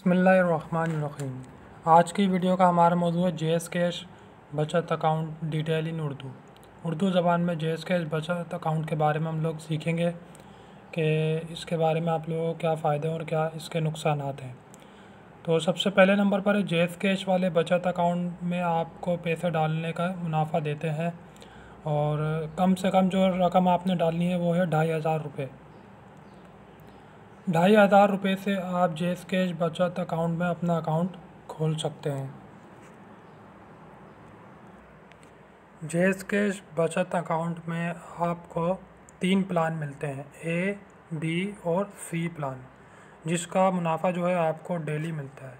बिस्मिल्लाहिर्रहमानिर्रहीम। आज की वीडियो का हमारा मौजूद है जेएस कैश बचत अकाउंट डिटेल इन उर्दू ज़बान में जेएस कैश बचत अकाउंट के बारे में हम लोग सीखेंगे कि इसके बारे में आप लोगों को क्या फ़ायदे और क्या इसके नुकसानात हैं। तो सबसे पहले नंबर पर है जेएस कैश वाले बचत अकाउंट में आपको पैसे डालने का मुनाफा देते हैं और कम से कम जो रकम आपने डालनी है वो है 2500 रुपये। 2500 रुपये से आप जेएस कैश बचत अकाउंट में अपना अकाउंट खोल सकते हैं। जेएस कैश बचत अकाउंट में आपको 3 प्लान मिलते हैं, ए, बी और सी प्लान, जिसका मुनाफा जो है आपको डेली मिलता है।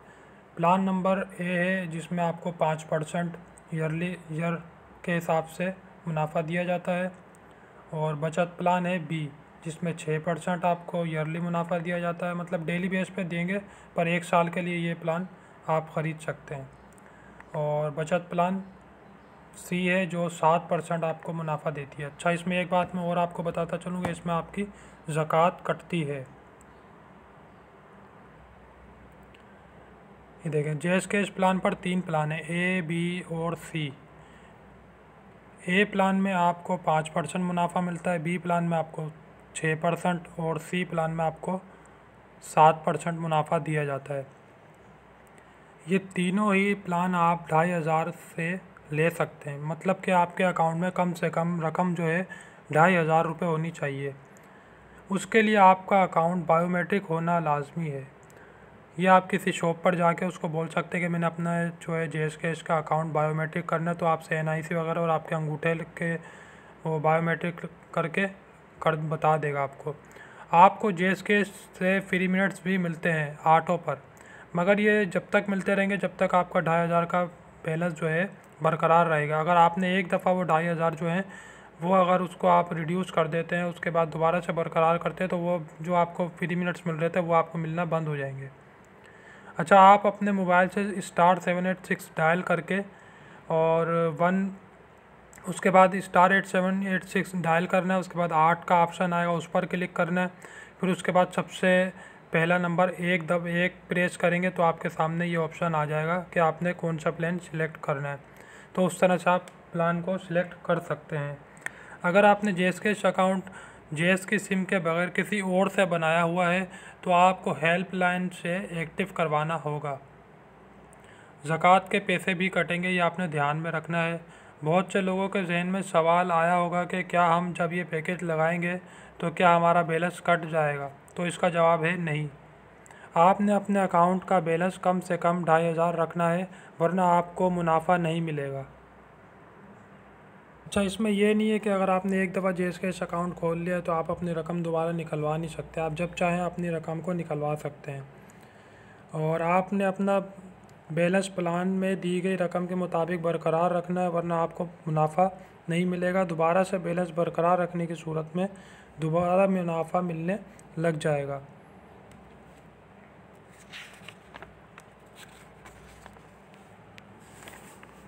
प्लान नंबर ए है जिसमें आपको 5% ईयर के हिसाब से मुनाफा दिया जाता है, और बचत प्लान है बी जिसमें 6% आपको ईयरली मुनाफा दिया जाता है, मतलब डेली बेस पे देंगे पर 1 साल के लिए ये प्लान आप ख़रीद सकते हैं। और बचत प्लान सी है जो 7% आपको मुनाफा देती है। अच्छा, इसमें एक बात मैं और आपको बताता चलूँगा, इसमें आपकी ज़कात कटती है। ये देखें, जेएस कैश प्लान पर 3 प्लान है, ए, बी और सी। ए प्लान में आपको 5% मुनाफा मिलता है, बी प्लान में आपको 6% और सी प्लान में आपको 7% मुनाफा दिया जाता है। ये तीनों ही प्लान आप 2500 से ले सकते हैं, मतलब कि आपके अकाउंट में कम से कम रकम जो है 2500 रुपये होनी चाहिए। उसके लिए आपका अकाउंट बायोमेट्रिक होना लाजमी है। ये आप किसी शॉप पर जाके उसको बोल सकते हैं कि मैंने अपना जो है जेएस कैश का अकाउंट बायोमेट्रिक करना है, तो आपसे एनआईसी वगैरह और आपके अंगूठे लिख के वो बायोमेट्रिक करके कर बता देगा आपको। आपको जेएस कैश से फ्री मिनट्स भी मिलते हैं ऑटो पर, मगर ये जब तक मिलते रहेंगे जब तक आपका 2500 का बैलेंस जो है बरकरार रहेगा। अगर आपने एक दफ़ा वो 2500 जो है वो अगर उसको आप रिड्यूस कर देते हैं, उसके बाद दोबारा से बरकरार करते हैं, तो वो जो आपको फ्री मिनट्स मिल रहे थे वो आपको मिलना बंद हो जाएंगे। अच्छा, आप अपने मोबाइल से *786 डायल करके और उसके बाद *8786 डायल करना है, उसके बाद 8 का ऑप्शन आएगा उस पर क्लिक करना है। फिर उसके बाद सबसे पहला नंबर एक प्रेस करेंगे तो आपके सामने ये ऑप्शन आ जाएगा कि आपने कौन सा प्लान सिलेक्ट करना है, तो उस तरह से आप प्लान को सिलेक्ट कर सकते हैं। अगर आपने जेएस कैश अकाउंट जेएस की सिम के बगैर किसी और से बनाया हुआ है तो आपको हेल्पलाइन से एक्टिव करवाना होगा। ज़कात के पैसे भी कटेंगे, ये आपने ध्यान में रखना है। बहुत से लोगों के जहन में सवाल आया होगा कि क्या हम जब ये पैकेज लगाएंगे तो क्या हमारा बैलेंस कट जाएगा, तो इसका जवाब है नहीं। आपने अपने अकाउंट का बैलेंस कम से कम 2500 रखना है, वरना आपको मुनाफा नहीं मिलेगा। अच्छा, इसमें ये नहीं है कि अगर आपने एक दफ़ा जेएस कैश अकाउंट खोल लिया तो आप अपनी रकम दोबारा निकलवा नहीं सकते। आप जब चाहें अपनी रकम को निकलवा सकते हैं, और आपने अपना बैलेंस प्लान में दी गई रकम के मुताबिक बरकरार रखना है, वरना आपको मुनाफा नहीं मिलेगा। दोबारा से बैलेंस बरकरार रखने की सूरत में दोबारा मुनाफा मिलने लग जाएगा।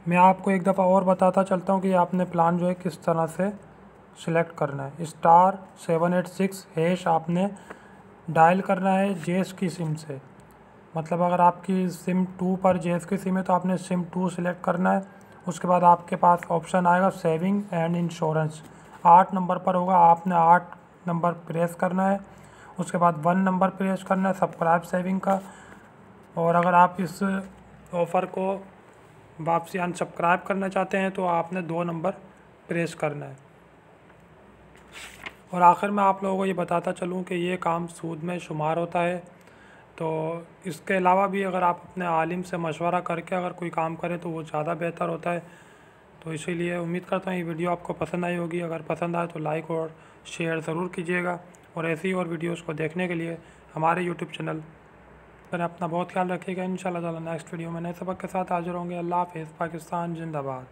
मैं आपको एक दफ़ा और बताता चलता हूँ कि आपने प्लान जो है किस तरह से सिलेक्ट करना है। *786# आपने डायल करना है जेएस की सिम से, मतलब अगर आपकी सिम 2 पर जेएस की सिम है तो आपने सिम 2 सिलेक्ट करना है। उसके बाद आपके पास ऑप्शन आएगा सेविंग एंड इंश्योरेंस, 8 नंबर पर होगा, आपने 8 नंबर प्रेस करना है। उसके बाद 1 नंबर प्रेस करना है सब्सक्राइब सेविंग का, और अगर आप इस ऑफ़र को वापसी अनसब्सक्राइब करना चाहते हैं तो आपने 2 नंबर प्रेस करना है। और आखिर में आप लोगों को ये बताता चलूँ कि ये काम सूद में शुमार होता है, तो इसके अलावा भी अगर आप अपने आलिम से मशवरा करके अगर कोई काम करें तो वो ज़्यादा बेहतर होता है। तो इसीलिए उम्मीद करता हूँ ये वीडियो आपको पसंद आई होगी। अगर पसंद आए तो लाइक और शेयर ज़रूर कीजिएगा, और ऐसी और वीडियोज़ को देखने के लिए हमारे यूट्यूब चैनल पर अपना बहुत ख्याल रखिएगा। इंशाल्लाह ताला नेक्स्ट वीडियो में नए सबक के साथ हाजिर होंगे। अल्लाह हाफ़िज़। पाकिस्तान जिंदाबाद।